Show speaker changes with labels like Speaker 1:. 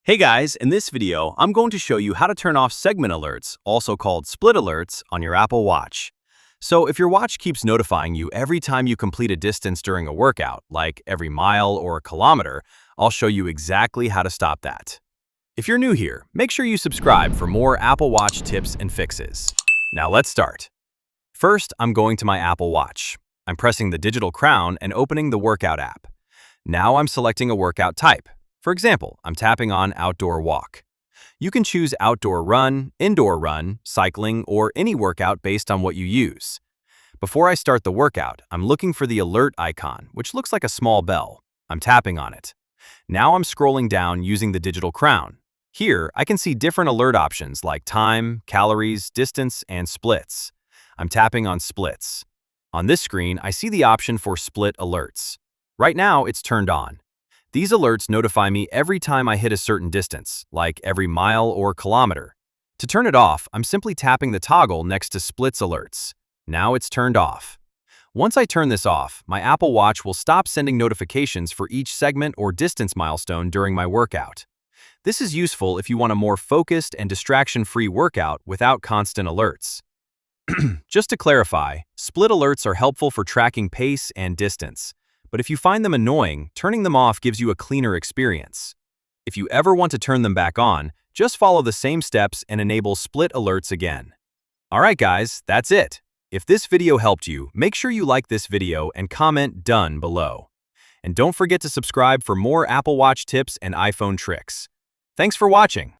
Speaker 1: Hey guys, in this video, I'm going to show you how to turn off segment alerts, also called split alerts, on your Apple Watch. So if your watch keeps notifying you every time you complete a distance during a workout, like every mile or kilometer, I'll show you exactly how to stop that. If you're new here, make sure you subscribe for more Apple Watch tips and fixes. Now let's start. First, I'm going to my Apple Watch. I'm pressing the digital crown and opening the workout app. Now I'm selecting a workout type. For example, I'm tapping on Outdoor Walk. You can choose outdoor run, indoor run, cycling, or any workout based on what you use. Before I start the workout, I'm looking for the alert icon, which looks like a small bell. I'm tapping on it. Now I'm scrolling down using the digital crown. Here, I can see different alert options like time, calories, distance, and splits. I'm tapping on splits. On this screen, I see the option for split alerts. Right now, it's turned on. These alerts notify me every time I hit a certain distance, like every mile or kilometer. To turn it off, I'm simply tapping the toggle next to Splits Alerts. Now it's turned off. Once I turn this off, my Apple Watch will stop sending notifications for each segment or distance milestone during my workout. This is useful if you want a more focused and distraction-free workout without constant alerts. Just to clarify, split alerts are helpful for tracking pace and distance. But if you find them annoying, turning them off gives you a cleaner experience. If you ever want to turn them back on, just follow the same steps and enable split alerts again. Alright guys, that's it. If this video helped you, make sure you like this video and comment "done" below. And don't forget to subscribe for more Apple Watch tips and iPhone tricks. Thanks for watching.